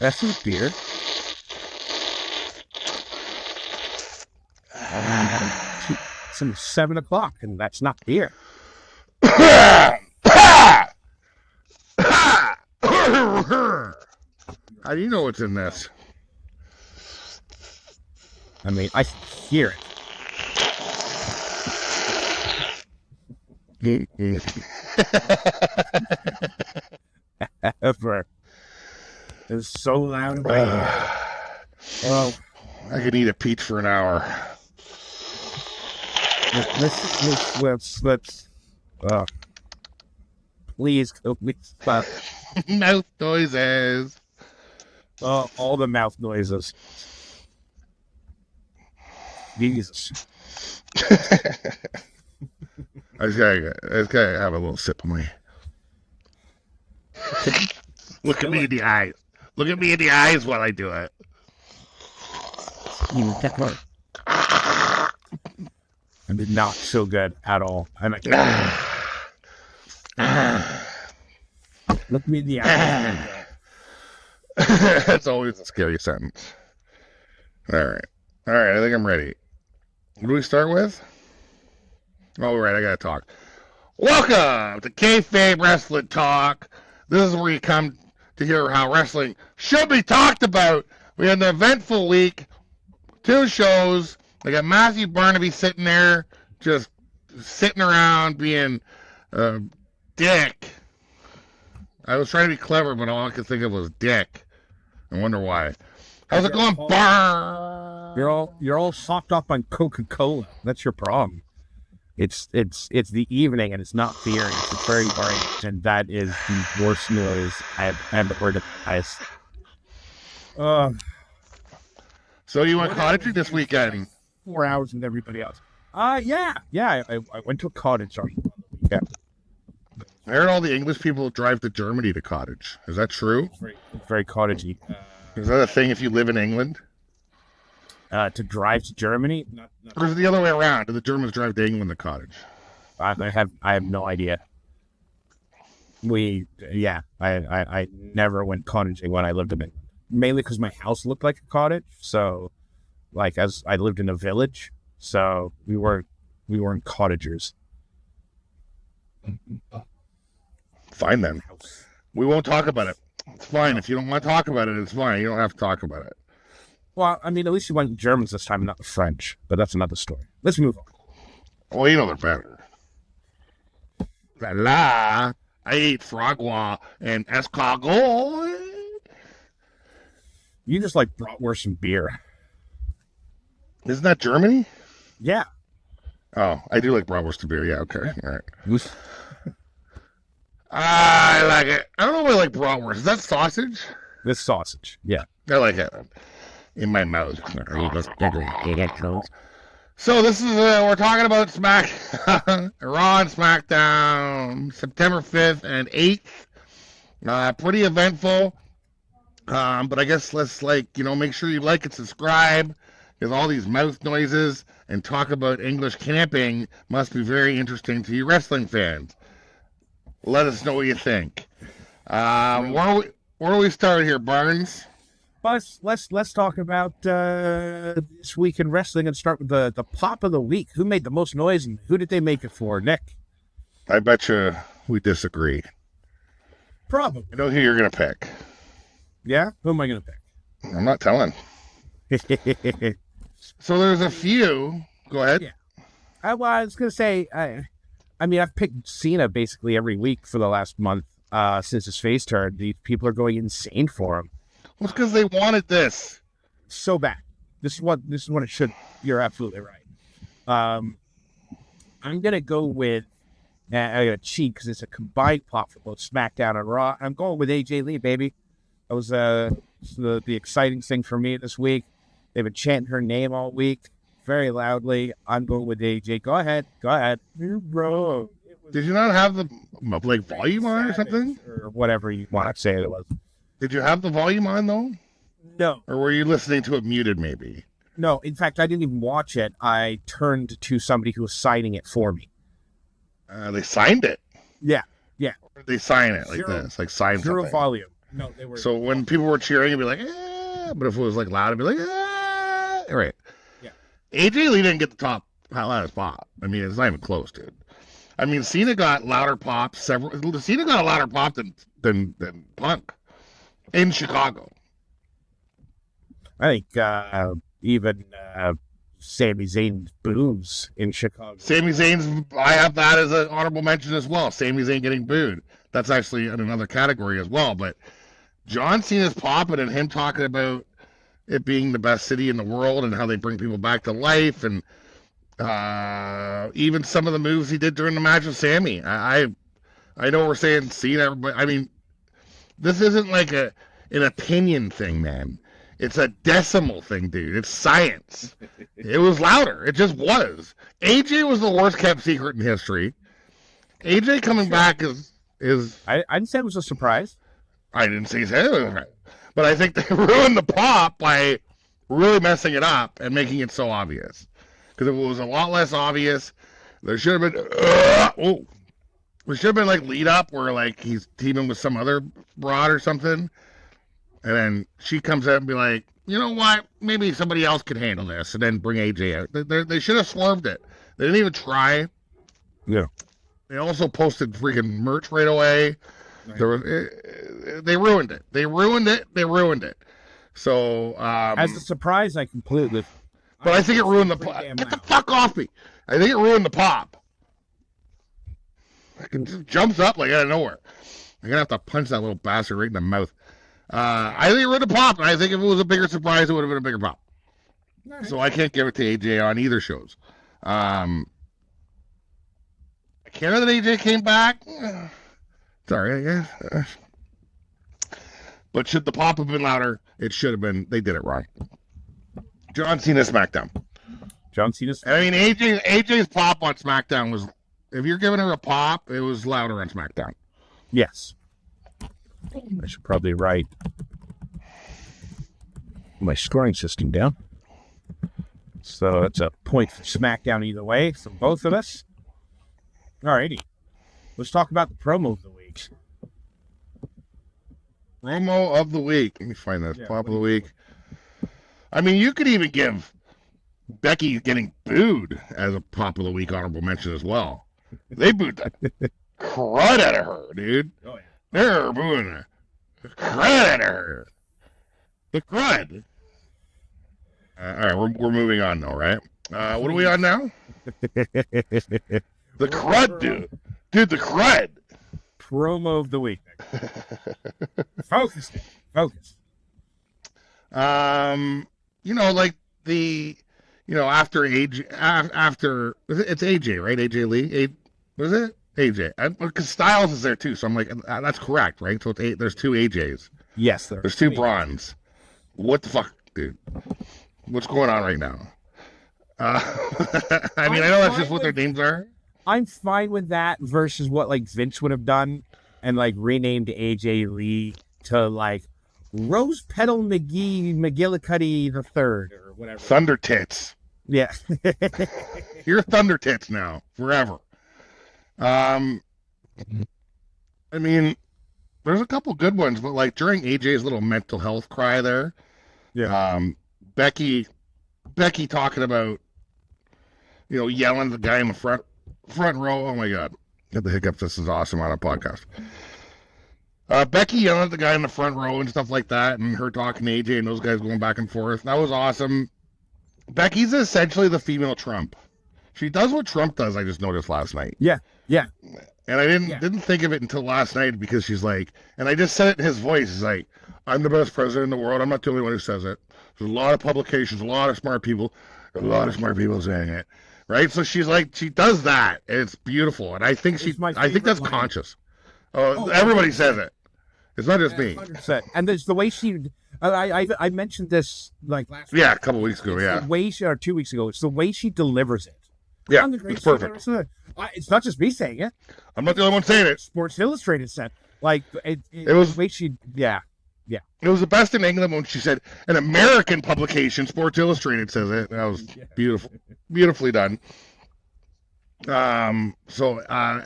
That's not beer. It's 7 o'clock, and that's not beer. How do you know what's in this? I mean, I hear it. Ever. It's so loud in my ear. Well, I could eat a peach for an hour. Let's please stop. Mouth noises. All the mouth noises. Jesus. I just gotta have a little sip of my. Look at me in the eyes. Look at me in the eyes while I do it. I mean, not so good at all. I'm like, look me in the eyes. That's always a scary sentence. All right. I think I'm ready. What do we start with? Oh, right. I gotta talk. Welcome to KayFabe Wrestling Talk. This is where you come to hear how wrestling should be talked about. We had an eventful week. 2 shows. I got Matthew Barnaby sitting there, just sitting around being a dick. I was trying to be clever, but all I could think of was dick. I wonder why. How's it going, Barn? You're all socked up on Coca-Cola. That's your problem. It's the evening and it's not beer. It's very boring, and that is the worst noise I've ever heard of. So you went cottaging this weekend? 4 hours with everybody else. Yeah. I went to a cottage on. Yeah. I heard all the English people drive to Germany to cottage. Is that true? Very cottagey. Is that a thing if you live in England? To drive to Germany? Or is it the other way around? Do the Germans drive to England to cottage? I have no idea. I never went cottaging when I lived in it. Mainly because my house looked like a cottage. So, as I lived in a village, so we weren't cottagers. Fine then. We won't talk about it. It's fine. If you don't want to talk about it, it's fine. You don't have to talk about it. Well, I mean, at least you went Germans this time and not the French. But that's another story. Let's move on. Well, you know they're better. La, I ate frogwa and escargot. You just like bratwurst and beer. Isn't that Germany? Yeah. Oh, I do like bratwurst and beer. Yeah, okay. All right. I like it. I don't know if I like bratwurst. Is that sausage? This sausage. Yeah. I like it. In my mouth. So this is, we're talking about Raw and SmackDown, September 5th and 8th. Pretty eventful. But I guess let's make sure you like and subscribe, because all these mouth noises and talk about English camping must be very interesting to you wrestling fans. Let us know what you think. Where do we start here, Barnes? Let's talk about this week in wrestling and start with the pop of the week. Who made the most noise and who did they make it for, Nick? I bet you we disagree. Probably. I know who you're going to pick. Yeah? Who am I going to pick? I'm not telling. So there's a few. Go ahead. Yeah. I was going to say, I mean, I've picked Cena basically every week for the last month since his face turn. These people are going insane for him. Well, it's because they wanted this so bad. This is what it should. You're absolutely right. I'm gonna go with. I gotta cheat because it's a combined pop for both SmackDown and Raw. I'm going with AJ Lee, baby. That was the exciting thing for me this week. They've been chanting her name all week very loudly. I'm going with AJ. Go ahead. You're wrong. Did you not have the volume on or something? Or whatever you want to say it was. Did you have the volume on, though? No. Or were you listening to it muted, maybe? No. In fact, I didn't even watch it. I turned to somebody who was signing it for me. They signed it? Yeah. Or did they sign it like this? Like sign zero something? volume. No, they were. So when people were cheering, it'd be like, but if it was like loud, it'd be like, right. Yeah. AJ Lee didn't get the top loudest pop. I mean, it's not even close, dude. I mean, Cena got louder pop. Cena got a louder pop than Punk in Chicago. I think even Sami Zayn boos in Chicago. Sami Zayn's, I have that as an honorable mention as well. Sami Zayn getting booed. That's actually in another category as well. But John Cena's popping and him talking about it being the best city in the world and how they bring people back to life, and even some of the moves he did during the match with Sami. I know we're saying Cena, but I mean, this isn't like an opinion thing, man. It's a decimal thing, dude. It's science. It was louder. It just was. AJ was the worst kept secret in history. AJ coming back is. I didn't say it was a surprise. I didn't say it, but I think they ruined the pop by really messing it up and making it so obvious. Because if it was a lot less obvious, there should have been. There should have been like lead up where like he's teaming with some other broad or something. And then she comes out and be like, you know what? Maybe somebody else could handle this, and then bring AJ out. They should have swerved it. They didn't even try. Yeah. They also posted freaking merch right away. Right. They ruined it. They ruined it. So as a surprise, I completely. But I think it ruined the pop. Get the fuck off me! I think it ruined the pop. It just jumps up like out of nowhere. I'm gonna have to punch that little bastard right in the mouth. I think it ruined the pop, and I think if it was a bigger surprise, it would have been a bigger pop. Right. So I can't give it to AJ on either shows. I care that AJ came back. Sorry, I guess. But should the pop have been louder? It should have been. They did it wrong. John Cena SmackDown. John Cena. I mean, AJ's pop on SmackDown was. If you're giving her a pop, it was louder on SmackDown. Yes. I should probably write my scoring system down. So it's a point for SmackDown either way from both of us. Alrighty. Let's talk about the promo of the week. Promo of the week. Let me find that. Pop of the week. I mean, you could even give Becky getting booed as a pop of the week honorable mention as well. They booed the crud out of her, dude. Oh, yeah. They're booing her. The crud out of her. The crud. All right, we're moving on now, right? What are we on now? The crud, dude. Dude, the crud. Promo of the week. Focus. Like after it's AJ, right? AJ Lee. Was it AJ? Because Styles is there too, so I'm like, that's correct, right? So there's two AJs. Yes, there's two Brawns. What the fuck, dude? What's going on right now? I mean, I know that's just what their names are. I'm fine with that versus what like Vince would have done and like renamed AJ Lee to like Rose Petal McGillicuddy the Third or whatever. Thunder Tits. Yeah. You're Thunder Tits now, forever. I mean, there's a couple good ones, but like during AJ's little mental health cry there, Becky talking about, yelling at the guy in the front row. Oh my God, get the hiccups. This is awesome on a podcast. Becky yelling at the guy in the front row and stuff like that, and her talking to AJ and those guys going back and forth. That was awesome. Becky's essentially the female Trump. She does what Trump does. I just noticed last night. Yeah. And I didn't think of it until last night because she's like, and I just said it in his voice. He's like, I'm the best president in the world. I'm not the only one who says it. There's a lot of publications, a lot of smart people saying it, right? So she's like, she does that, and it's beautiful. And I think that's line. Conscious. Everybody says it. It's not just me. 100%. And there's the way she. I mentioned this like last week. Yeah, a couple weeks ago. Yeah, the way or 2 weeks ago. It's the way she delivers it. Yeah, it's perfect. It's not just me saying it. I'm not the only one saying it. Sports Illustrated said, like, it was the way she, yeah. It was the best in England when she said, an American publication, Sports Illustrated says it. That was beautiful, beautifully done. So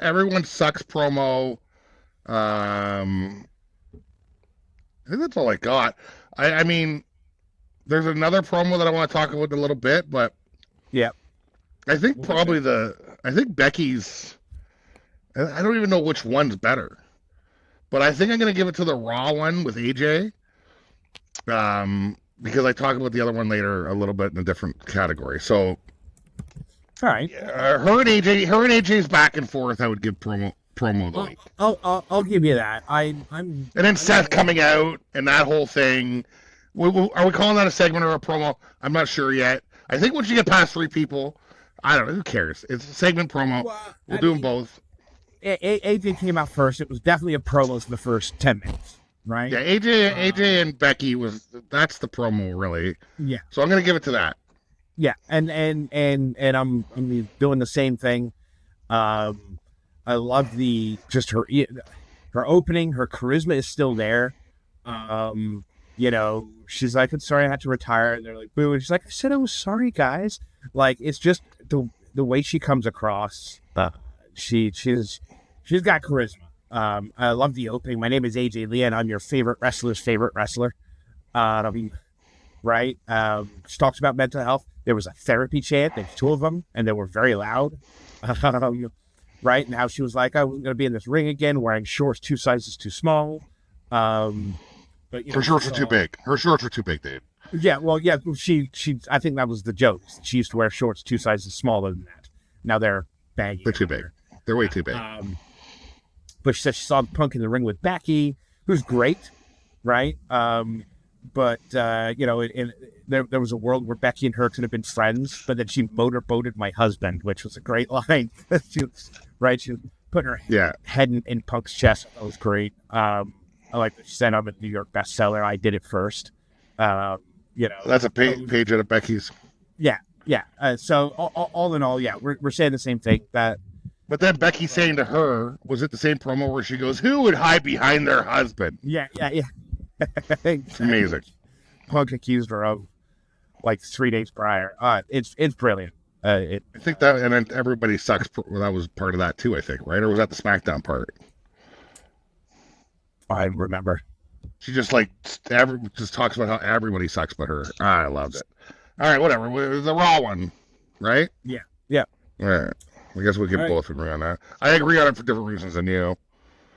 everyone sucks promo. I think that's all I got. I mean, there's another promo that I want to talk about in a little bit, but yeah, I think I think Becky's. I don't even know which one's better, but I think I'm going to give it to the Raw one with AJ, because I talk about the other one later a little bit in a different category. So, all right, her and AJ's back and forth. I would give promo of the week. I'll give you that. And then Seth coming out and that whole thing. Are we calling that a segment or a promo? I'm not sure yet. I think once you get past 3 people, I don't know. Who cares? It's a segment promo. We'll do them both. AJ came out first. It was definitely a promo for the first 10 minutes, right? Yeah, AJ and Becky that's the promo really. Yeah. So I'm gonna give it to that. Yeah, and I'm doing the same thing. I love her opening. Her charisma is still there. She's like, "I'm sorry, I had to retire." And they're like, "Boo!" And she's like, "I said I was sorry, guys." Like, it's just the way she comes across. She's got charisma. I love the opening. My name is AJ Lee, and I'm your favorite wrestler's favorite wrestler. Right? She talks about mental health. There was a therapy chant. There's 2 of them, and they were very loud. Right? And how she was like, "I wasn't going to be in this ring again, wearing shorts 2 sizes too small." But her shorts are too big. Her shorts are too big, Dave. Yeah, well, yeah. She. I think that was the joke. She used to wear shorts 2 sizes smaller than that. Now they're baggy. They're too big. They're way too big. But she said she saw Punk in the ring with Becky, who's great, right? But there was a world where Becky and her could have been friends, but then she motorboated my husband, which was a great line. She put her head in Punk's chest. That was great. I like that she said, "I'm a New York bestseller. I did it first." That's a page out of Becky's. Yeah. So all in all, yeah, we're saying the same thing. But then Becky saying to her, was it the same promo where she goes, "Who would hide behind their husband?" Yeah. It's amazing. Punk accused her of 3 days prior. It's brilliant. I think that, and then Everybody Sucks. That was part of that too. I think, right? Or was that the SmackDown part? I remember. She just just talks about how everybody sucks but her. I loved it. All right, whatever. The Raw one, right? Yeah. All right. I guess we can both agree on that. I agree on it for different reasons than you.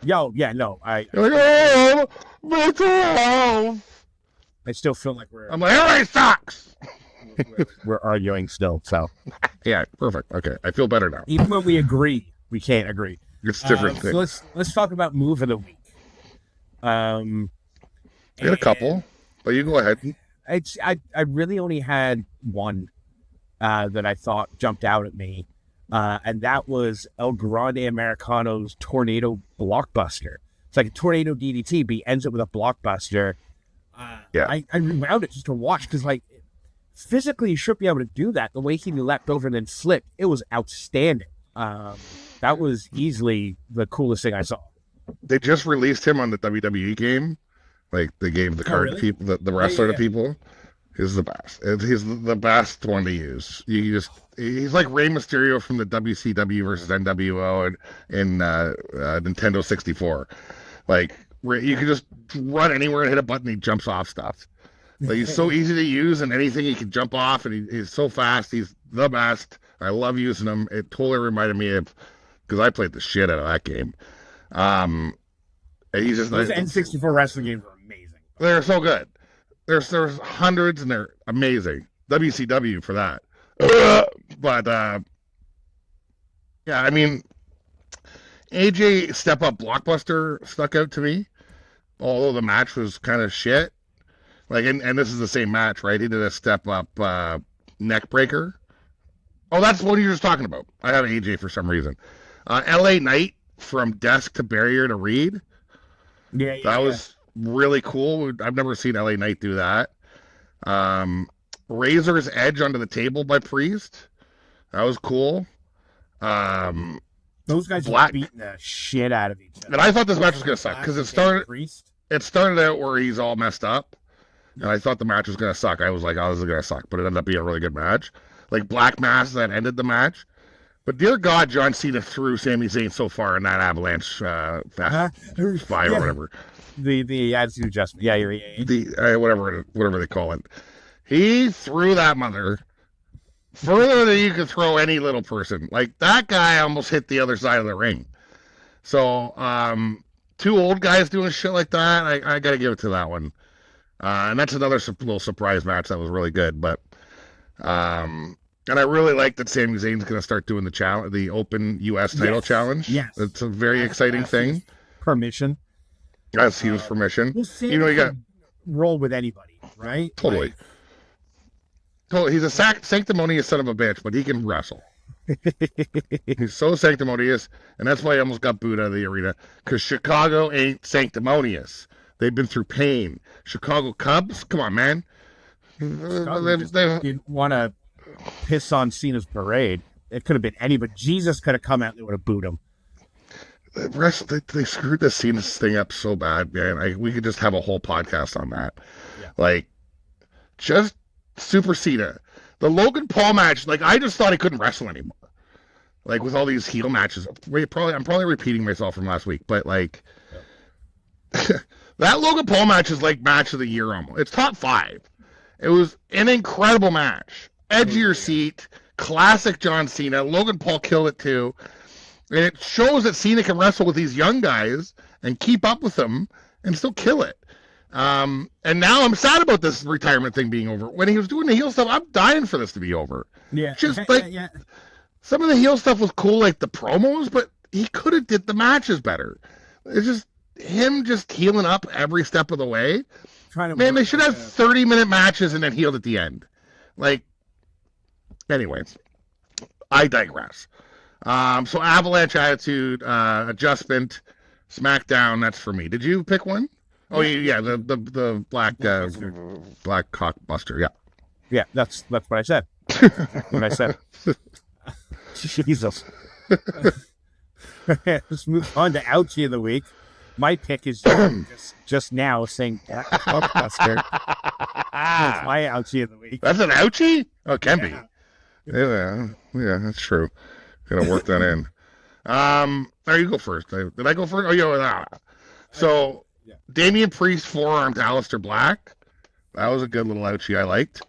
You're like, oh, mental health. I still feel like we're. I'm like, everybody sucks. We're arguing still, so. Yeah, perfect. Okay, I feel better now. Even when we agree, we can't agree. It's different things. So let's talk about move of the week. I got a couple, but you go ahead. I really only had one that I thought jumped out at me, and that was El Grande Americano's Tornado Blockbuster. It's like a tornado DDT, but he ends up with a blockbuster. I rewound it just to watch because, physically, you should be able to do that. The way he leapt over and then flipped, it was outstanding. That was easily the coolest thing I saw. They just released him on the WWE game. They gave the card to people, the wrestler to people. He's the best. He's the best one to use. He's like Rey Mysterio from the WCW versus NWO in Nintendo 64. You can just run anywhere and hit a button. He jumps off stuff. He's so easy to use, and anything he can jump off, and he's so fast. He's the best. I love using him. It totally reminded me of, because I played the shit out of that game. He's just those N64 wrestling games are amazing. They're so good. There's hundreds, and they're amazing. WCW for that. But I mean, AJ Step Up Blockbuster stuck out to me, although the match was kind of shit. And this is the same match, right? He did a Step Up neck breaker. Oh, that's what you were just talking about. I have AJ for some reason. LA Knight from desk to barrier to read. That was really cool. I've never seen LA Knight do that. Razor's Edge onto the table by Priest. That was cool. Those guys were beating the shit out of each other. And I thought this match was going to suck because it started out where he's all messed up. And I thought the match was going to suck. I was like, oh, this is going to suck. But it ended up being a really good match. Black Mass that ended the match But dear God, John Cena threw Sami Zayn so far in that Avalanche Fast 5 or whatever. The attitude adjustment. Yeah, you're whatever they call it. He threw that mother further than you could throw any little person. Like, that guy almost hit the other side of the ring. So, two old guys doing shit like that, I got to give it to that one. And that's another little surprise match that was really good. But, and I really like that Sami Zayn's going to start doing the Open U.S. title challenge. Yes. It's a very exciting thing. Permission. That's huge permission. Well, Sami you got roll with anybody, right? Totally. Totally. He's a sanctimonious son of a bitch, but he can wrestle. He's so sanctimonious, and that's why he almost got booed out of the arena, because Chicago ain't sanctimonious. They've been through pain. Chicago Cubs? Come on, man. Didn't want to piss on Cena's parade. It could have been anybody. Jesus could have come out and they would have booed him. They screwed the Cena thing up so bad, man. We could just have a whole podcast on that. Yeah. Like, just Super Cena. The Logan Paul match, like, I just thought he couldn't wrestle anymore. Like, with all these heel matches. I'm probably repeating myself from last week, but, like, that Logan Paul match is like match of the year almost. It's top 5. It was an incredible match. Edge of your seat. Classic John Cena. Logan Paul killed it, too. And it shows that Cena can wrestle with these young guys and keep up with them and still kill it. And now I'm sad about this retirement thing being over. When he was doing the heel stuff, I'm dying for this to be over. Yeah. Just like, some of the heel stuff was cool, like the promos, but he could have did the matches better. It's just him just healing up every step of the way. Man, they should have 30-minute matches and then healed at the end. Like, anyways, I digress. So Avalanche Attitude, Adjustment, SmackDown, that's for me. Did you pick one? Oh, yeah, the black cock buster, yeah. Yeah, that's what I said. What I said. Jesus. Let's move on to Ouchie of the Week. My pick is just now saying black cock buster. That's my Ouchie of the Week. That's an Ouchie? Oh, it can be. Yeah, that's true. Gonna work that in. You go first. Did I go first? Oh, yeah. So, Damian Priest forearmed Aleister Black. That was a good little ouchie I liked.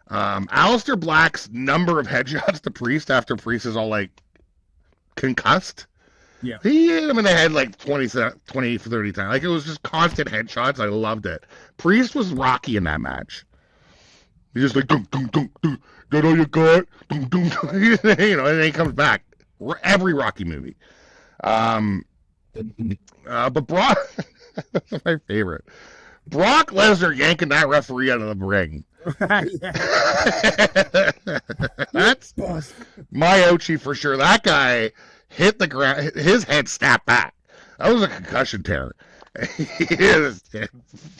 Aleister Black's number of headshots to Priest after Priest is all, like, concussed. Yeah. He hit him in the head like 20, 30 times. Like, it was just constant headshots. I loved it. Priest was Rocky in that match. He's just like, dum, dum, dum, dum. That all you got? Dum, dum, dum. And then he comes back. Every Rocky movie. But Brock, that's my favorite. Brock Lesnar yanking that referee out of the ring. That's my ouchie for sure. That guy hit the ground. His head snapped back. That was a concussion tear.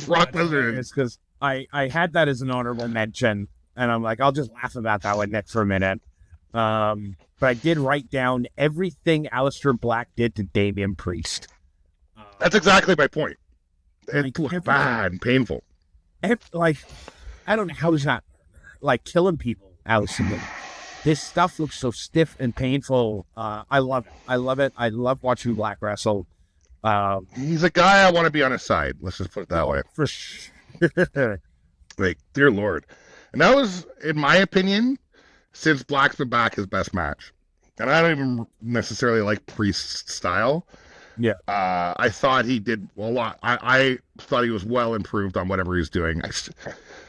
Brock Lesnar. It's because I had that as an honorable mention, and I'm like, I'll just laugh about that one next for a minute. But I did write down everything Aleister Black did to Damian Priest. That's exactly my point. It looked bad and painful. I don't know how he's not, like, killing people, Aleister. This stuff looks so stiff and painful. I love it. I love watching Black wrestle. He's a guy I want to be on his side. Let's just put it that way. For sure. Like, dear Lord. And that was, in my opinion, since Black's been back, his best match. And I don't even necessarily like Priest's style. Yeah. I thought he did a lot. I thought he was well improved on whatever he's doing.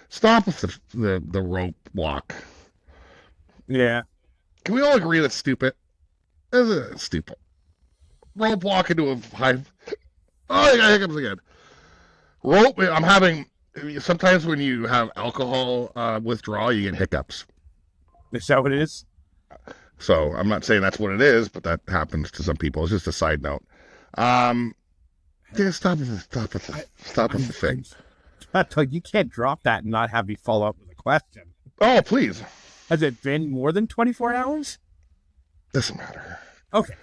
Stop with the rope walk. Yeah. Can we all agree that's stupid? It's stupid. Rope walk into a high... Oh, I got hiccups again. Rope, I'm having... Sometimes when you have alcohol withdrawal, you get hiccups. Is that what it is? So, I'm not saying that's what it is, but that happens to some people. It's just a side note. Stop with the thing. You can't drop that and not have me follow up with a question. Oh, please. Has it been more than 24 hours? Doesn't matter. Okay.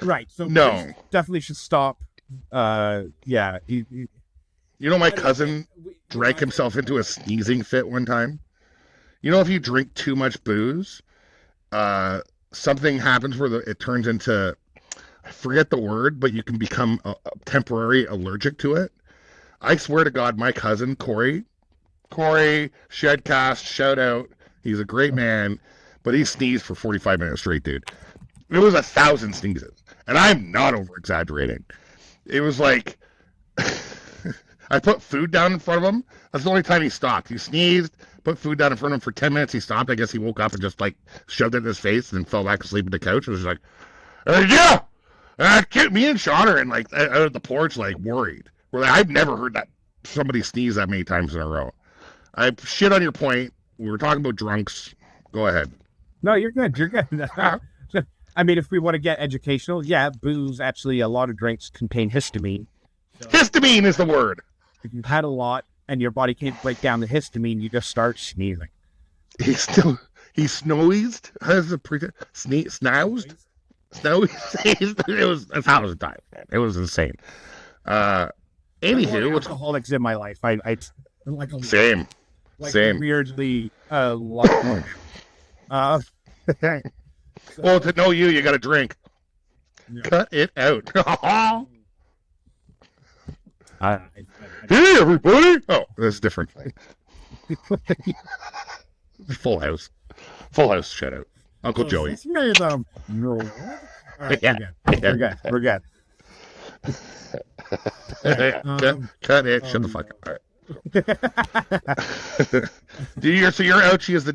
Right. So no, definitely should stop. Yeah. You know, my cousin drank himself into a sneezing fit one time. You know, if you drink too much booze, something happens where it turns into, I forget the word, but you can become a temporary allergic to it. I swear to God, my cousin, Corey, Shedcast, shout out. He's a great man, but he sneezed for 45 minutes straight, dude. It was 1,000 sneezes, and I'm not over-exaggerating. It was like, I put food down in front of him. That's the only time he stopped. He sneezed, put food down in front of him for 10 minutes. He stopped. I guess he woke up and just like shoved it in his face and then fell back asleep on the couch. It was just like, yeah! Me and Sean are in like out of the porch, like worried. We're like, I've never heard that somebody sneeze that many times in a row. I shit on your point. We were talking about drunks. Go ahead. No, you're good. You're good. I mean, if we want to get educational, yeah, booze, actually, a lot of drinks contain histamine. So histamine is the word. If you've had a lot and your body can't break down the histamine, you just start sneezing. He snoozed? How's the snouzed? It was 1,000 times, man. It was insane. Anywho, alcoholics in my life. I like a same. Weirdly lucky. Well, to know you got to drink. Yeah. Cut it out. Hey, everybody! Oh, that's different. Full House. Shout out. Uncle Joey. No. Right, yeah. We're good. Cut it. Shut the fuck up. All right. So your ouchie is the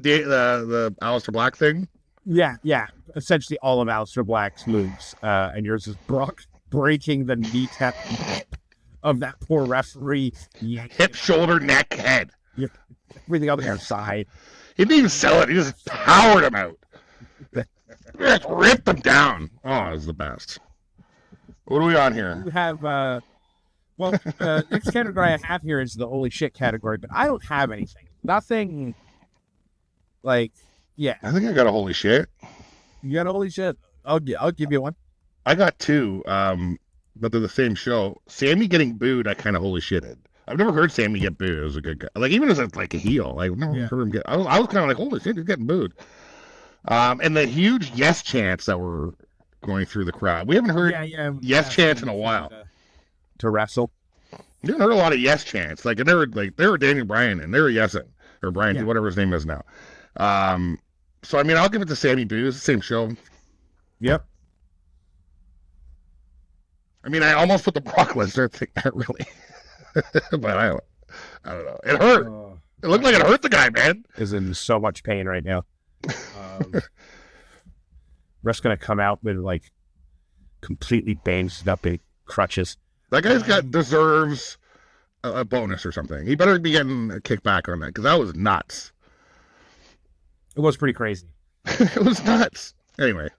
Aleister Black thing? Yeah. Essentially all of Aleister Black's moves. And yours is Brock breaking the kneecap of that poor referee. Hip, shoulder, neck, head. Everything on the side. He didn't even sell it. He just powered him out. Just ripped him down. Oh, it was the best. What are we on here? You have, next category I have here is the holy shit category, but I don't have anything. Nothing, yeah. I think I got a holy shit. You got a holy shit? I'll give you one. I got two, but they're the same show. Sammy getting booed, I kind of holy shitted. I've never heard Sammy get booed as a good guy. Like, even as a heel, I've never heard him get... I was kind of like, holy shit, he's getting booed. And the huge yes chants that were going through the crowd. We haven't heard yes chants in a while. To wrestle. You haven't heard a lot of yes chants. Like, they were Daniel Bryan, and they were yesing. Or Bryan, whatever his name is now. So, I mean, I'll give it to Sammy Boo. It's the same show. Yep. I mean, I almost put the Brock Lesnar thing there, really. But I don't know. It hurt. It looked like it hurt the guy, man. Is in so much pain right now. Russ gonna come out with like completely bandaged up in crutches. That guy's deserves a bonus or something. He better be getting a kickback on that because that was nuts. It was pretty crazy. It was nuts. Anyway,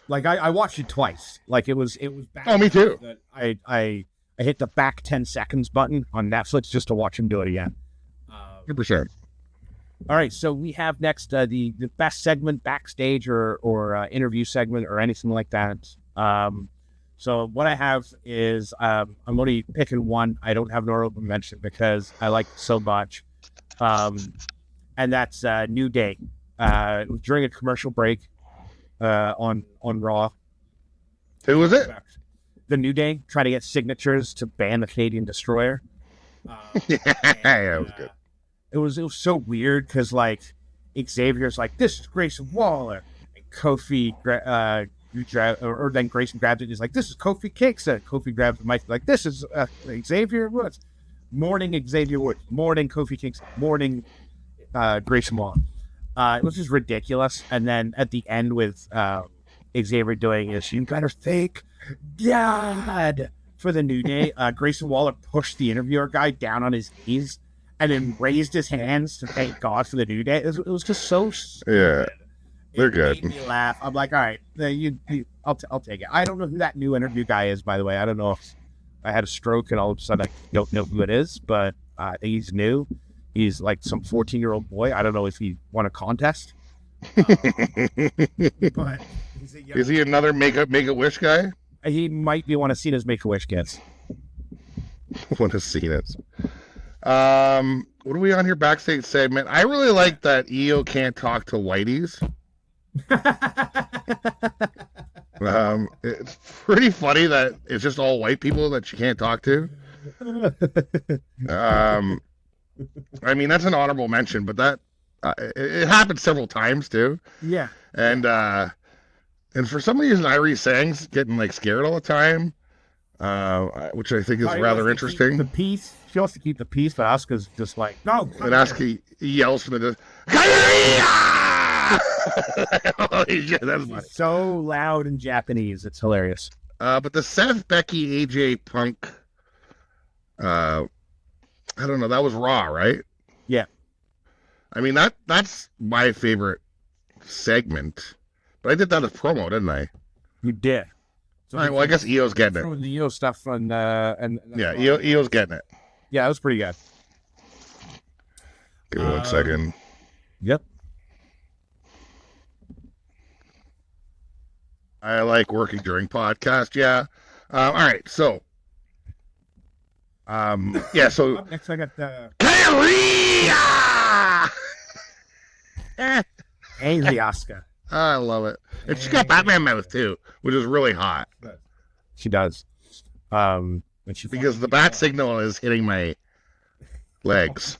like I watched it twice. Like it was back. Oh, me too. I hit the back 10 seconds button on Netflix just to watch him do it again. 100%. All right, so we have next the best segment, backstage or interview segment or anything like that. So what I have is I'm only picking one. I don't have an honorable mention because I like it so much. And that's New Day. It was during a commercial break on Raw. Who was it? The New Day trying to get signatures to ban the Canadian Destroyer. Yeah, it was good. It was so weird because like Xavier's like, this is Grayson Waller, and Kofi or then Grayson grabs it and he's like, this is Kofi Kingston. Kofi grabs the mic like, this is Xavier Woods. Morning Xavier Woods. Morning Kofi Kingston. Morning Grayson Waller. It was just ridiculous. And then at the end with Xavier doing this, you better thank God for the New Day. Grayson Waller pushed the interviewer guy down on his knees and then raised his hands to thank God for the New Day. It was just so stupid. Yeah, they're good. Made me laugh. I'm like, all right, I'll take it. I don't know who that new interview guy is, by the way. I don't know if I had a stroke and all of a sudden I don't know who it is, but I think he's new. He's like some 14-year-old boy. I don't know if he won a contest. But is he another Make-A-Wish guy? He might be one of Cena's Make-A-Wish kids. One of Cena's. What are we on here? Backstage segment. I really like that EO can't talk to Whitey's. It's pretty funny that it's just all white people that she can't talk to. I mean, that's an honorable mention, but that it happened several times too. Yeah. And for some reason, Irie Sang's getting like scared all the time, which I think is rather interesting. The peace. She wants to keep the peace, but Asuka's just like, no. And Asuka yells from the Holy shit, that's funny. So loud in Japanese, it's hilarious. But the Seth, Becky, AJ, Punk, I don't know, that was Raw, right? Yeah. I mean, that's my favorite segment. But I did that as promo, didn't I? You did. So all right, well, I guess Io's getting it. Throwing the Io stuff on, and yeah, Io's getting it. Yeah, it was pretty good. Give me 1 second. Yep. I like working during podcast. Yeah. All right. So. Yeah. So. Up next, I got the Angry Asuka. I love it. And she got Batman mouth too, which is really hot. She does. Because the bat signal is hitting my legs.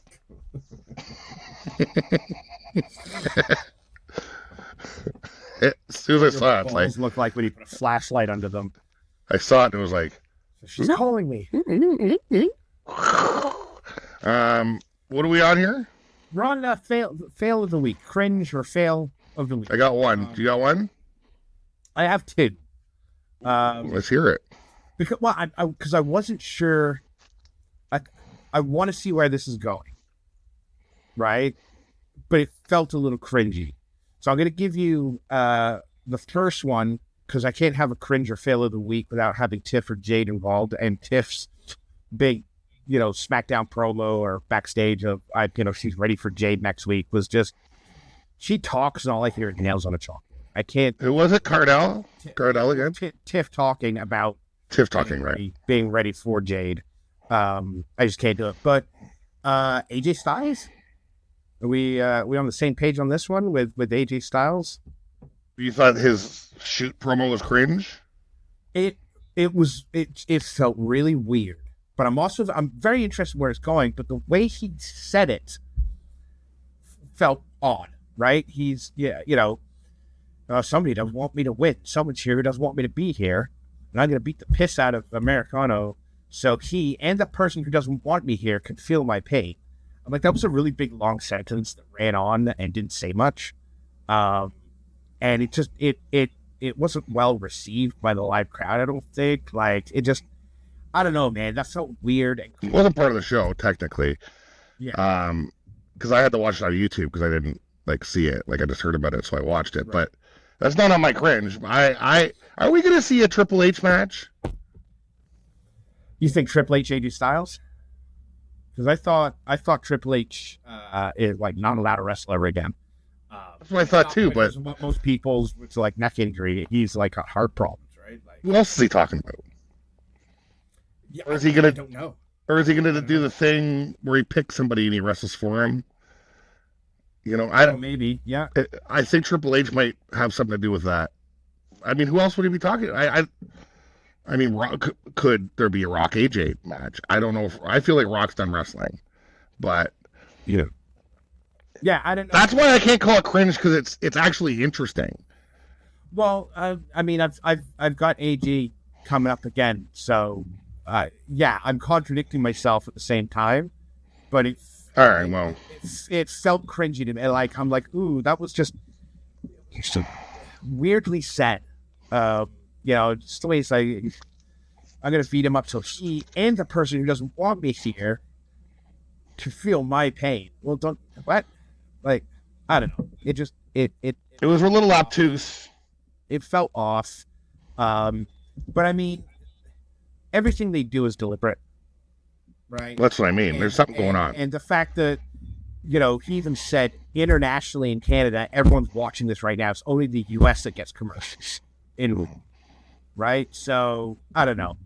As soon as I saw it, it's like look like when you put a flashlight under them. I saw it and it was like, she's calling me. What are we on here? We're on fail of the week, cringe or fail of the week. I got one. Do you got one? I have two. Let's hear it. Because I wasn't sure. I want to see where this is going, right? But it felt a little cringy. So I'm going to give you the first one, because I can't have a cringe or fail of the week without having Tiff or Jade involved. And Tiff's big, SmackDown promo or backstage of, she's ready for Jade next week was just, she talks and all I hear is nails on a chalk. I can't. Who was it? Cardell? Cardell again? Tiff talking about. Tiff talking, right. Being ready for Jade. I just can't do it. But AJ Styles? Are we on the same page on this one with AJ Styles? You thought his shoot promo was cringe? It felt really weird. But I'm very interested where it's going, but the way he said it felt odd, right? He's somebody doesn't want me to win. Someone's here who doesn't want me to be here. And I'm going to beat the piss out of Americano so he and the person who doesn't want me here can feel my pain. I'm like, that was a really big, long sentence that ran on and didn't say much. And it just, it wasn't well received by the live crowd, I don't think. Like, it just, I don't know, man. That felt weird. It wasn't part of the show, technically. Yeah. Because I had to watch it on YouTube because I didn't, see it. I just heard about it, so I watched it. Right. But that's not on my cringe. Are we going to see a Triple H match? You think Triple H AJ Styles? Because I thought Triple H is not allowed to wrestle ever again. That's what I thought too. But most people's neck injury, he's got heart problems, right? What else is he talking about? Yeah, or is he gonna? I don't know. Or is he gonna do the thing where he picks somebody and he wrestles for him? I don't. Maybe, yeah. I think Triple H might have something to do with that. I mean, who else would he be talking? I mean, could there be a Rock AJ match? I don't know. I feel like Rock's done wrestling, but yeah, I don't know. That's why I can't call it cringe, because it's actually interesting. Well, I mean, I've got AJ coming up again, so I'm contradicting myself at the same time, but all right. Well, it felt cringy to me. I'm like, ooh, that was just weirdly said. Just the way it's I'm going to feed him up so he and the person who doesn't want me here to feel my pain. Well, what? I don't know. It just, it was a little obtuse. It felt off. But I mean, everything they do is deliberate. Right. That's what I mean. There's something going on. And the fact that, he even said internationally in Canada, everyone's watching this right now. It's only the U.S. that gets commercials. Right? So, I don't know.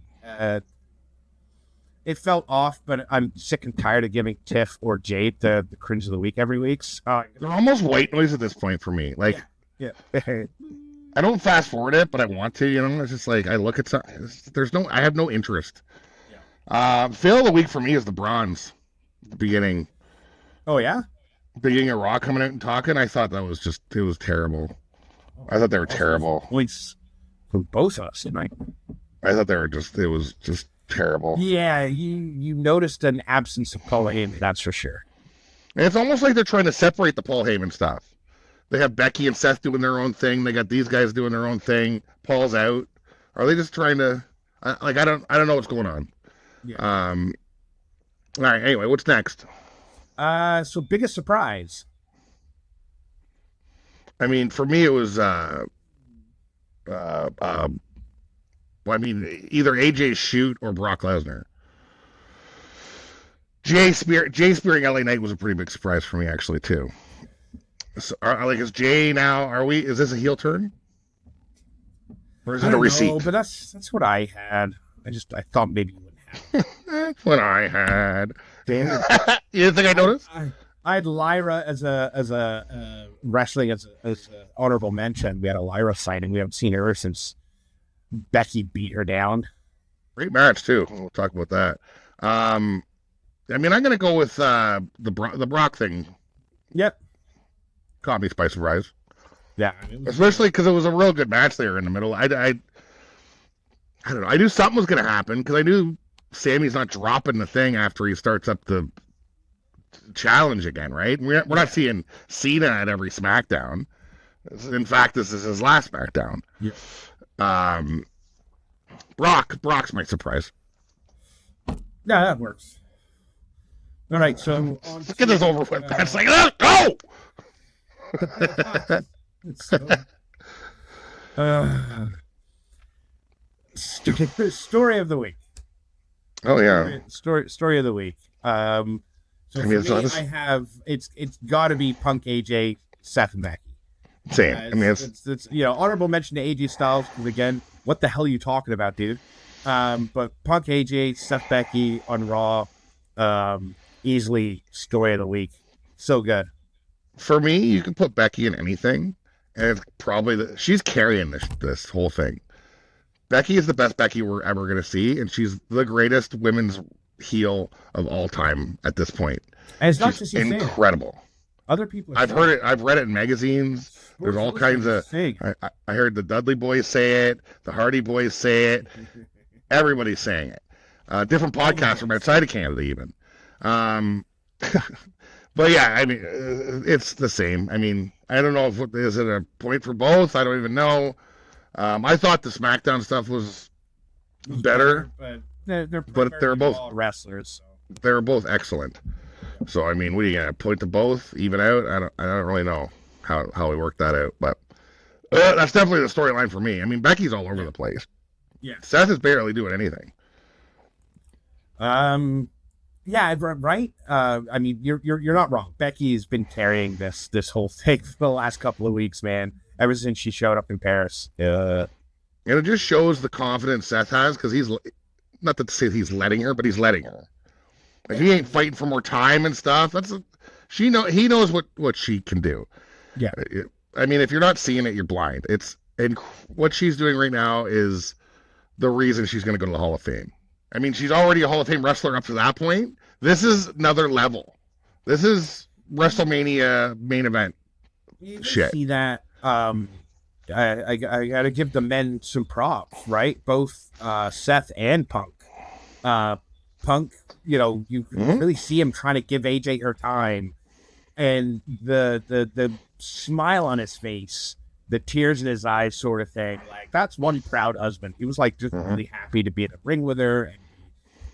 It felt off, but I'm sick and tired of giving Tiff or Jade the cringe of the week every week. They're almost white noise at this point for me. Yeah. I don't fast forward it, but I want to. It's just like I look at I have no interest. Yeah. Fail of the week for me is the Bronze. The beginning. Oh yeah. Beginning of Raw coming out and talking. I thought it was terrible. I thought they were terrible. Points for both of us, didn't I? I thought it was just terrible. Yeah, you noticed an absence of Paul Heyman, that's for sure. And it's almost like they're trying to separate the Paul Heyman stuff. They have Becky and Seth doing their own thing. They got these guys doing their own thing. Paul's out. Are they just trying to? I don't know what's going on. Yeah. All right. Anyway, what's next? So biggest surprise. I mean, for me, it was either AJ's shoot or Brock Lesnar. Jay spearing LA Knight was a pretty big surprise for me, actually, too. So, is Jay now? Is this a heel turn? Or is it a receipt? No, but that's what I had. I thought maybe you wouldn't have. That's what I had. Damn it. You didn't think I noticed? I had Lyra as a wrestling as a honorable mention. We had a Lyra signing. We haven't seen her since Becky beat her down. Great match too. We'll talk about that. I'm gonna go with the Brock thing. Yep. Caught me by surprise. Yeah. Especially because it was a real good match there in the middle. I don't know. I knew something was gonna happen because I knew Sammy's not dropping the thing after he starts up the challenge again, right? We're not seeing Cena at every SmackDown. In fact, this is his last SmackDown. Yeah. Brock's my surprise. Yeah, that works. All right, so let's get this over with. That's like, go! Story of the week. Oh yeah. Story of the week. So for me, it's got to be Punk, AJ, Seth, and Becky. Same. It's honorable mention to AJ Styles because again, what the hell are you talking about, dude? But Punk, AJ, Seth, Becky on Raw, easily story of the week. So good. For me, you can put Becky in anything, and it's probably she's carrying this whole thing. Becky is the best Becky we're ever going to see, and she's the greatest women's heel of all time at this point. And it's not just incredible. Other people. I've heard it. I've read it in magazines. There's all kinds of. I heard the Dudley Boys say it. The Hardy Boys say it. Everybody's saying it. Different podcasts from outside of Canada, even. But yeah, it's the same. I don't know is it a point for both. I don't even know. I thought the SmackDown stuff was better, but they're both wrestlers. So. They're both excellent. So what are you gonna point to both, even out? I don't really know how we work that out, but that's definitely the storyline for me. Becky's all over the place. Yeah, Seth is barely doing anything. Yeah, right. You're not wrong. Becky's been carrying this whole thing for the last couple of weeks, man. Ever since she showed up in Paris. And it just shows the confidence Seth has because he's not to say he's letting her, but he's letting her. Like he ain't fighting for more time and stuff. He knows what she can do. Yeah. If you're not seeing it, you're blind. And what she's doing right now is the reason she's going to go to the Hall of Fame. She's already a Hall of Fame wrestler up to that point. This is another level. This is WrestleMania main event shit. See that? I got to give the men some props, right? Both Seth and Punk. Punk, you really see him trying to give AJ her time, and the smile on his face, the tears in his eyes, sort of thing. Like that's one proud husband. He was like just really happy to be in the ring with her,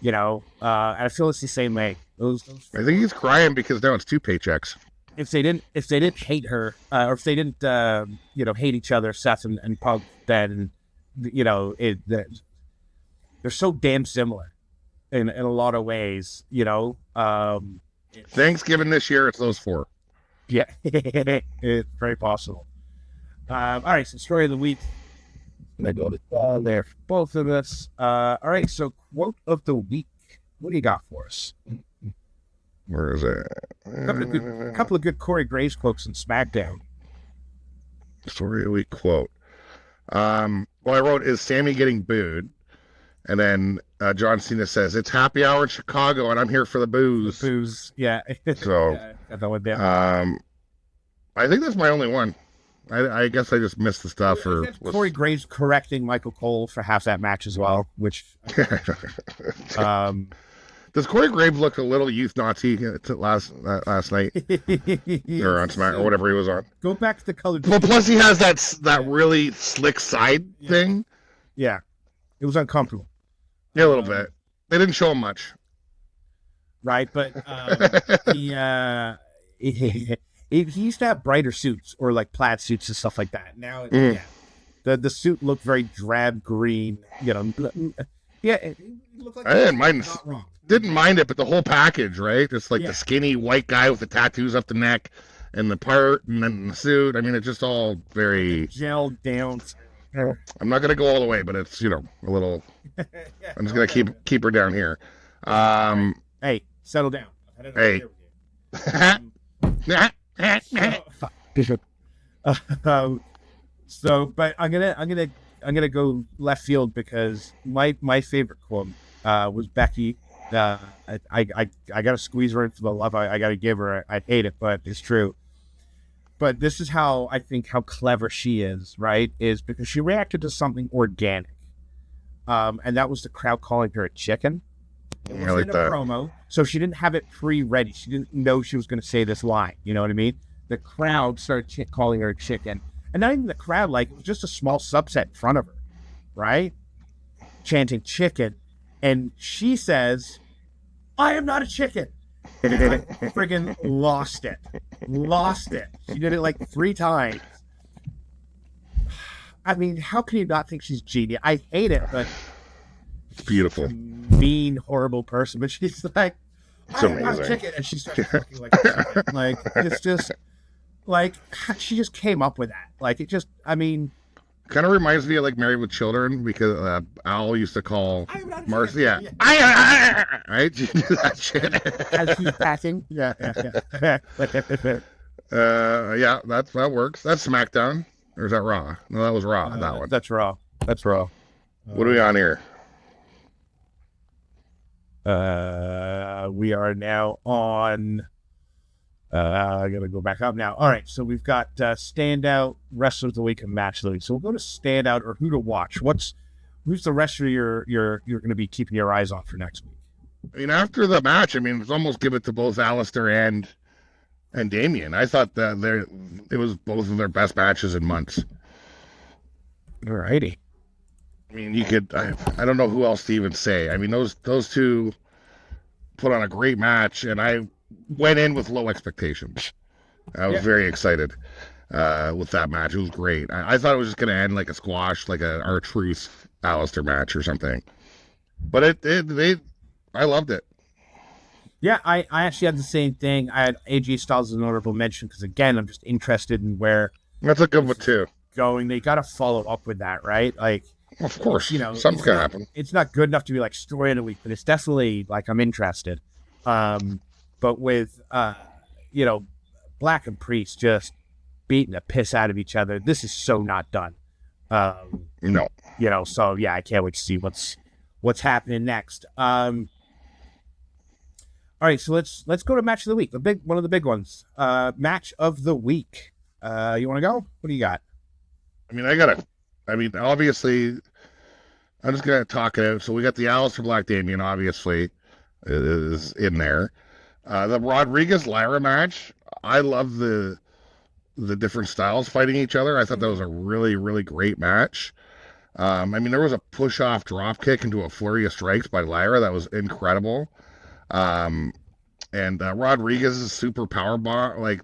and I feel it's the same way. I think he's crying because now it's 2 paychecks. If they didn't hate her, or if they didn't, hate each other, Seth and Punk, then they're so damn similar in a lot of ways. Thanksgiving this year, it's those 4. Yeah, it's very possible. All right, so story of the week. I got it there for both of us. All right, so quote of the week. What do you got for us? Where is it? A couple of good Corey Graves quotes in SmackDown. Story of the week quote. Well, I wrote, is Sammy getting booed? And then John Cena says, it's happy hour in Chicago, and I'm here for the booze. The booze, yeah. So, yeah, got that one down. I think that's my only one. I guess I just missed the stuff. Corey Graves correcting Michael Cole for half that match as well, which... Does Corey Graves look a little youth Nazi last night? Or on Smack, or whatever he was on? Go back to the colored... Well, plus he has that really slick side thing. Yeah. It was uncomfortable. Yeah, a little bit. They didn't show him much. Right, but he used to have brighter suits or like plaid suits and stuff like that. Now, yeah, the suit looked very drab green. You know, yeah, it looked like I didn't mind it, but the whole package, right? It's like the skinny white guy with the tattoos up the neck and the part, and then the suit. I mean, it's just all very gelled down. I'm not gonna go all the way, but it's a little. I'm just gonna keep her down here. Hey, settle down. Hey. But I'm gonna go left field because my favorite quote was Becky. I gotta squeeze her in for the love I gotta give her. I hate it, but it's true. But this is how clever she is, right? Is because she reacted to something organic, and that was the crowd calling her a chicken. It was in a promo, so she didn't have it pre-ready. She didn't know she was going to say this line. You know what I mean? The crowd started calling her a chicken, and not even the crowd. Like, it was just a small subset in front of her, right? Chanting chicken, and she says, "I am not a chicken." And I friggin' lost it. She did it like 3 times. I mean, how can you not think she's genius? I hate it, but beautiful, mean, horrible person. But she's like, "I'm a chicken," and she starts talking like a chicken. Like, it's just like she just came up with that. Like, it just, I mean. Kind of reminds me of like Married with Children, because Al used to call Marcy. Yeah. Right? You do that shit. As she's passing. Yeah. Yeah, that works. That's SmackDown. Or is that Raw? No, that was Raw. That one. That's Raw. What are we on here? We are now on. I gotta go back up now. All right, so we've got standout wrestler of the week and match of the week. So we'll go to standout or who to watch. Who's the wrestler you're going to be keeping your eyes on for next week? I mean, after the match, it's almost give it to both Alistair and Damien. I thought that it was both of their best matches in months. All righty. I mean, you could. I don't know who else to even say. I mean, those two put on a great match, and I went in with low expectations. I was very excited with that match. It was great. I thought it was just going to end like a squash, like a R-Truth Alistair match or something. But I loved it. Yeah, I actually had the same thing. I had AJ Styles as an honorable mention because, again, I'm just interested in where that's a good one too. Going, they got to follow up with that, right? Like, of course, something's gonna happen. It's not good enough to be like story of the week, but it's definitely like I'm interested. But with, Black and Priest just beating the piss out of each other, this is so not done. No. So, yeah, I can't wait to see what's happening next. All right, so let's go to match of the week, one of the big ones. Match of the week. You want to go? What do you got? Obviously, I'm just going to talk it out. So we got the Alistair Black Damien, obviously, is in there. The Rodriguez-Lyra match, I love the different styles fighting each other. I thought that was a really, really great match. There was a push-off drop kick into a flurry of strikes by Lyra that was incredible. And Rodriguez's super power bomb, like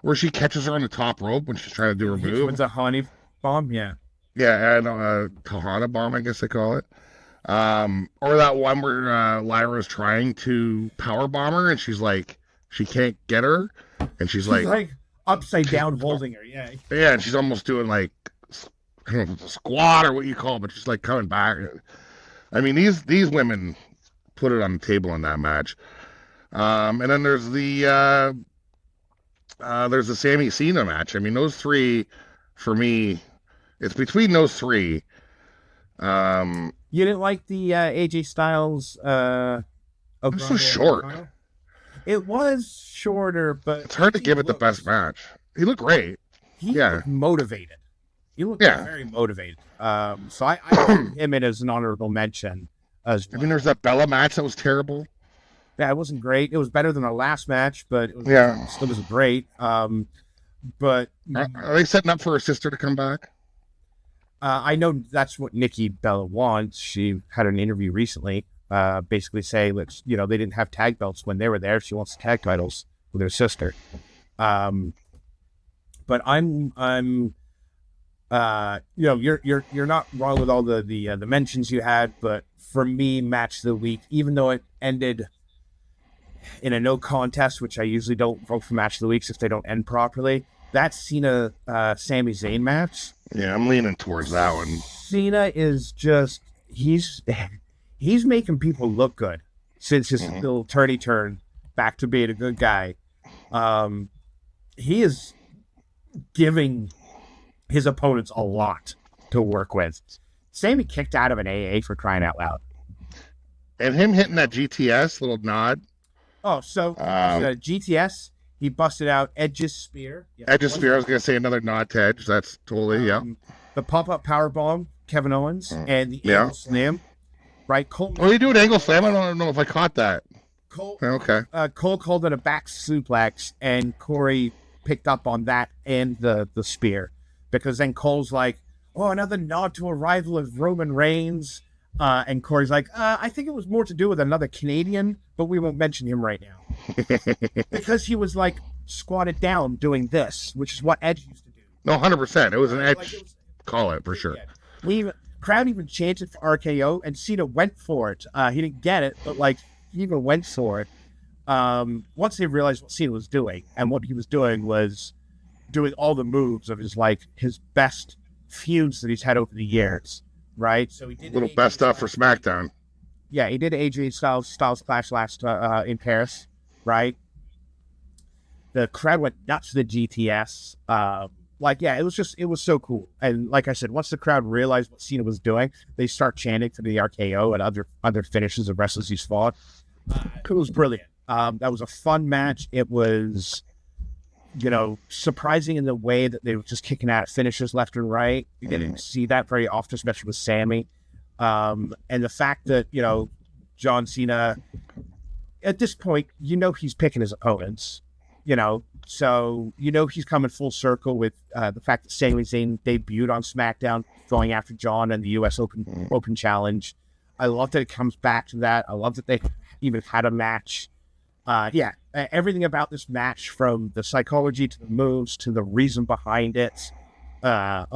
where she catches her on the top rope when she's trying to do her move. It's a honey bomb, yeah. Yeah, and Tahana bomb, I guess they call it. Or that one where Lyra's trying to power bomb her and she's like, she can't get her, and she's like upside down holding her, yeah. Yeah, and she's almost doing like I don't know if it's a squat or what you call it, but she's like coming back. I mean, these women put it on the table in that match. And then there's the Sami Cena match. I mean, those three for me It's between those three. You didn't like the AJ Styles? It was so short. It was shorter, but it's hard to give it the best match. He looked great. He looked motivated. He looked very motivated. So I put him in as an honorable mention as well. I mean, there's that Bella match that was terrible. Yeah, it wasn't great. It was better than our last match, but it still wasn't great. But are they setting up for her sister to come back? I know that's what Nikki Bella wants. She had an interview recently, basically saying that they didn't have tag belts when they were there. She wants the tag titles with her sister. But I'm you're not wrong with all the mentions you had, but for me, match of the week, even though it ended in a no contest, which I usually don't vote for match of the weeks if they don't end properly. That Cena Sami Zayn match. Yeah, I'm leaning towards that one. Cena is just he's making people look good since his little turny turn back to being a good guy. He is giving his opponents a lot to work with. Sammy kicked out of an AA for crying out loud. And him hitting that GTS little nod. Oh, so GTS, he busted out Edge's spear. Yeah, Edge's spear, I was going to say another nod to Edge. That's totally, The pop-up powerbomb, Kevin Owens, and the angle slam. Right? Cole. Oh, you do an angle slam? I don't know if I caught that. Cole, okay. Cole called it a back suplex, and Corey picked up on that and the spear. Because then Cole's like, oh, another nod to a rival of Roman Reigns. And Corey's like, I think it was more to do with another Canadian, but we won't mention him right now. Because he was like squatted down doing this, which is what Edge used to do. No, 100%. It was an Edge call it for sure. Yeah. Crowd even chanted for RKO, and Cena went for it. He didn't get it, but he even went for it. Once they realized what Cena was doing, and what he was doing was doing all the moves of his best feuds that he's had over the years. Right, so he did a little best stuff for SmackDown. Yeah, he did AJ Styles Clash last in Paris, right? The crowd went nuts for the GTS. It was so cool. And like I said, once the crowd realized what Cena was doing, they start chanting for the RKO and other finishes of wrestlers he's fought. It was brilliant. That was a fun match. It was, surprising in the way that they were just kicking out finishes left and right. You didn't see that very often, especially with Sammy. And the fact that, John Cena, at this point, he's picking his opponents, so, he's coming full circle with the fact that Sami Zayn debuted on SmackDown going after John and the U.S. Open Challenge. I love that it comes back to that. I love that they even had a match. Everything about this match, from the psychology to the moves to the reason behind it, A+,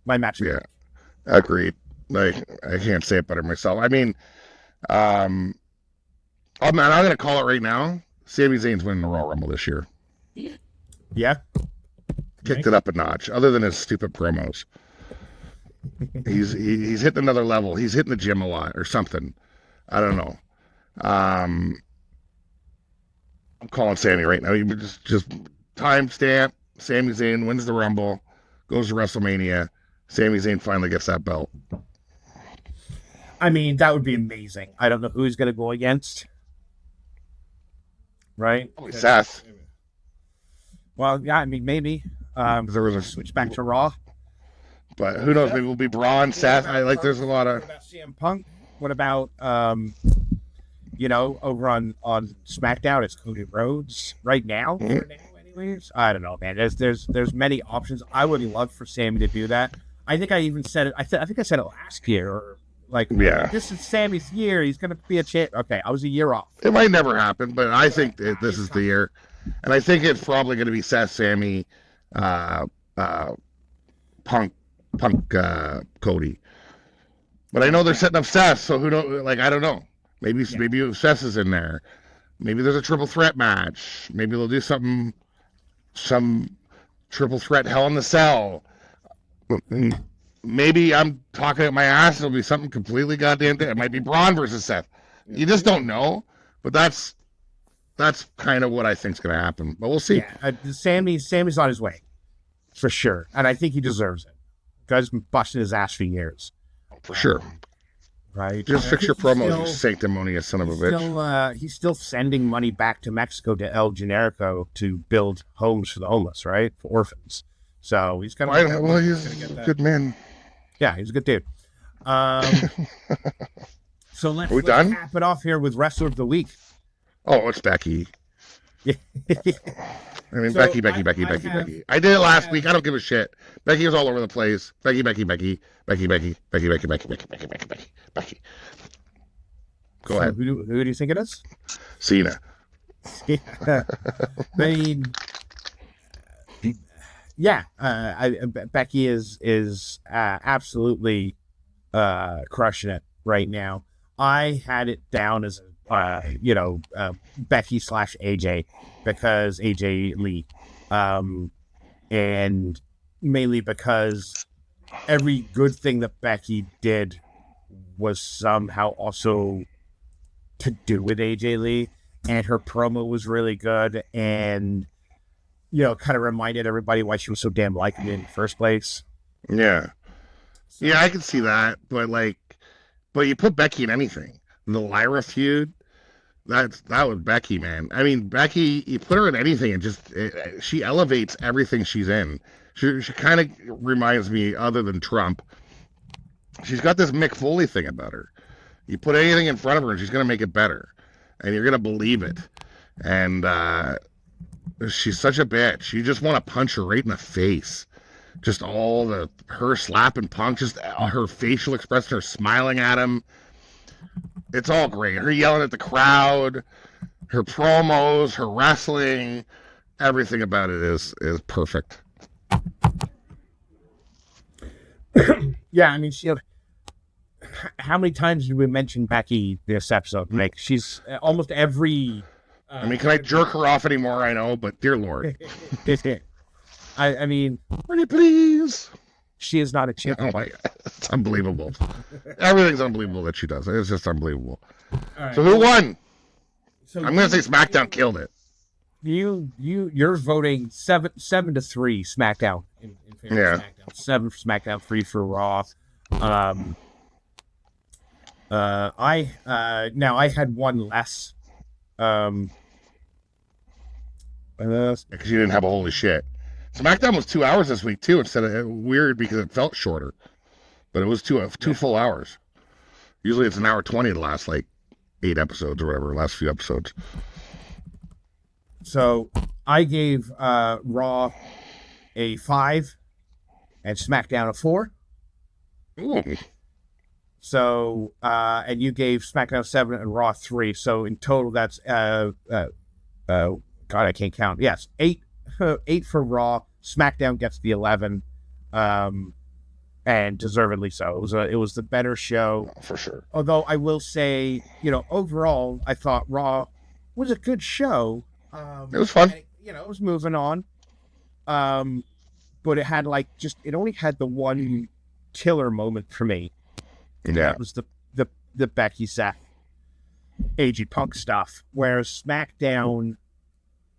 my match. Yeah, agreed. I can't say it better myself. I mean, I'm going to call it right now. Sami Zayn's winning the Royal Rumble this year. Yeah. Kicked it up a notch, other than his stupid promos. He's hitting another level. He's hitting the gym a lot or something. I don't know. I'm calling Sammy right now. You just timestamp. Sami Zayn wins the Rumble, goes to WrestleMania. Sami Zayn finally gets that belt. I mean, that would be amazing. I don't know who he's going to go against. Right? Probably Seth. Well, yeah, I mean, maybe. There was a switch back to Raw. But who knows? Maybe we'll be Braun, Seth. There's a lot of. What about CM Punk? What about, over on SmackDown, it's Cody Rhodes right now. For now, anyways. I don't know, man. There's many options. I would love for Sammy to do that. I think I even said it. I think I said it last year, or this is Sammy's year. He's going to be a champ. Okay, I was a year off. It might never happen, but I think this is the year, and I think it's probably going to be Seth, Sammy, Punk, Cody. But I know they're setting up Seth, so who knows? I don't know. Maybe Seth is in there. Maybe there's a triple threat match. Maybe they'll do some triple threat Hell in the Cell. Maybe I'm talking at my ass. It'll be something completely goddamn different. It might be Braun versus Seth. You just don't know. But that's kind of what I think's going to happen. But we'll see. Yeah, Sammy's on his way. for sure. And I think he deserves it. Guy's been busting his ass for years. For sure. Right? Just fix your promos, you sanctimonious son of a bitch. He's still sending money back to Mexico to El Generico to build homes for the homeless, right? For orphans. So he's kind of... Well, he's a good man. Yeah, he's a good dude. So let's cap it off here with Wrestler of the Week. Oh, it's Becky. Yeah. I mean, so Becky. I did it last week. I don't give a shit. Becky was all over the place. Becky. Go ahead. Who do you think it is? Cena. Yeah. I mean, yeah. Becky is absolutely crushing it right now. I had it down as Becky / AJ because AJ Lee, and mainly because every good thing that Becky did was somehow also to do with AJ Lee, and her promo was really good, and kind of reminded everybody why she was so damn likable in the first place. Yeah, yeah, I can see that, but you put Becky in anything. The Lyra feud, that was Becky, man. I mean, Becky, you put her in anything and she elevates everything she's in. She kind of reminds me, other than Trump, she's got this Mick Foley thing about her. You put anything in front of her and she's going to make it better. And you're going to believe it. And she's such a bitch. You just want to punch her right in the face. Just her slapping Punk, just her facial expression, her smiling at him. It's all great. Her yelling at the crowd, her promos, her wrestling, everything about it is perfect. Yeah, I mean, how many times did we mention Becky this episode? Like, she's almost every... I mean, can I jerk her off anymore? I know, but dear Lord. I mean... Pretty please. She is not a champ. Oh my God. It's unbelievable. Everything's unbelievable that she does. It's just unbelievable. Right. So who won? I'm going to say SmackDown killed it. You're voting 7-3 SmackDown in favor of SmackDown. 7 for SmackDown, 3 for Raw. I had one less. Because you didn't have a holy shit. SmackDown was 2 hours this week too, instead of weird because it felt shorter, but it was two full hours. Usually it's an hour 20 the last 8 episodes or whatever, last few episodes. So I gave Raw a 5 and SmackDown a 4. Ooh. So and you gave SmackDown 7 and Raw 3. So in total that's God, I can't count. Yes, 8 for Raw. SmackDown gets the 11, and deservedly so. It was the better show, for sure. Although I will say, overall, I thought Raw was a good show. It was fun. And, it was moving on. But it had it only had the one killer moment for me. Yeah, that was the Becky Seth AG Punk stuff, whereas SmackDown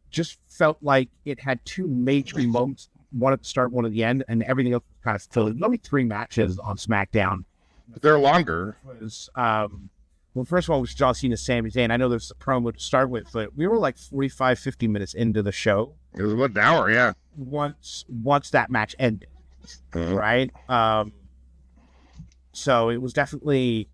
just felt like it had 2 major moments, one at the start, one at the end, and everything else was kind of filled. There's only 3 matches on SmackDown. They're longer. Well, first of all, it was John Cena, Sami Zayn. I know there's a promo to start with, but we were 45, 50 minutes into the show. It was about an hour, yeah. Once that match ended, right? So it was definitely,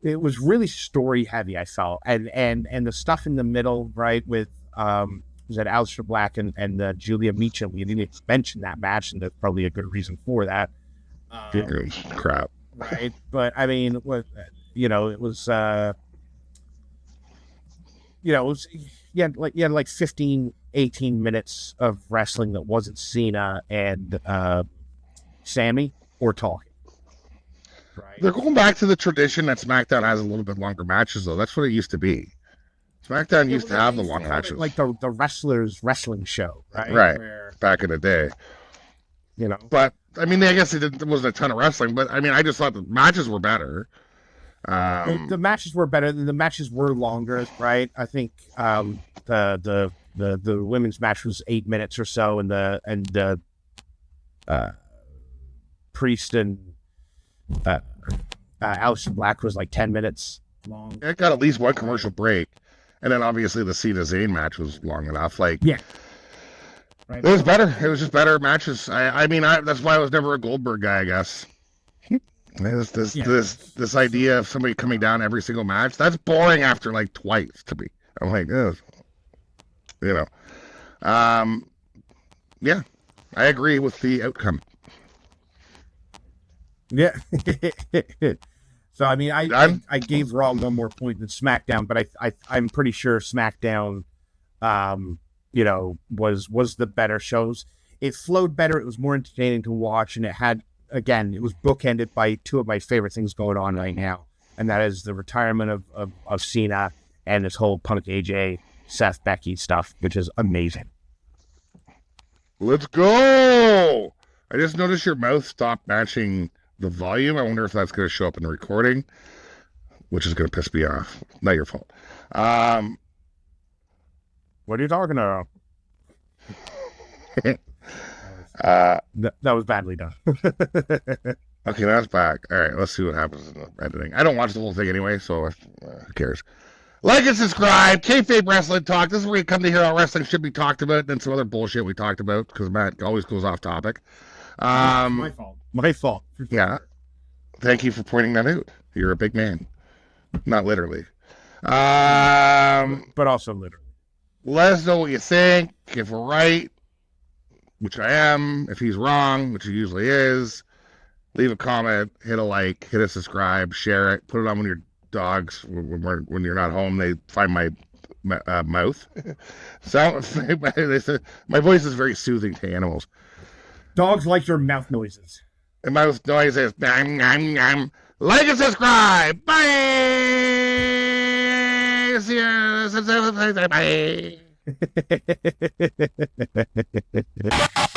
it was really story heavy, I felt, and the stuff in the middle, right, with was that Aleister Black and Julia Meacham. We didn't even mention that match, and there's probably a good reason for that. Crap, right? But I mean, it was 15, 18 minutes of wrestling that wasn't Cena and Sammy or talking. Right. They're going back to the tradition that SmackDown has a little bit longer matches, though. That's what it used to be. SmackDown used to have the long matches. Like the wrestlers' wrestling show, right? Right. Back in the day. But, I mean, I guess it wasn't a ton of wrestling, but, I mean, I just thought the matches were better. The matches were better. The matches were longer, right? I think the The women's match was 8 minutes or so, and the Priest and Aleister Black was like 10 minutes long. It got at least one commercial break, and then obviously the Cena Zayn match was long enough. Like, yeah, right. It was better. It was just better matches. I mean, that's why I was never a Goldberg guy, I guess. This idea of somebody coming down every single match, that's boring after like twice to me. I'm like, you know, yeah, I agree with the outcome. Yeah. So I mean, I gave Raw one more point than SmackDown, but I'm pretty sure SmackDown, you know, was the better shows. It flowed better. It was more entertaining to watch, and it had, again, it was bookended by two of my favorite things going on right now, and that is the retirement of Cena and this whole Punk AJ Seth Becky stuff, which is amazing. Let's go! I just noticed your mouth stopped matching the volume. I wonder if that's going to show up in the recording, which is going to piss me off. Not your fault. What are you talking about? That was badly done. Okay, that's back. All right, let's see what happens in the editing. I don't watch the whole thing anyway, so who cares? Like and subscribe. KayFabe Wrestling Talk. This is where you come to hear how wrestling should be talked about, and some other bullshit we talked about, because Matt always goes off topic. My fault. My fault. Yeah. Thank you for pointing that out. You're a big man. Not literally. But also literally. Let us know what you think. If we're right, which I am. If he's wrong, which he usually is, leave a comment, hit a like, hit a subscribe, share it, put it on when your dogs, when you're not home, they find my mouth. They said my voice is very soothing to animals. Dogs like your mouth noises. And mouth noise is nom, nom, nom. Like and subscribe. Bye. See you. Bye.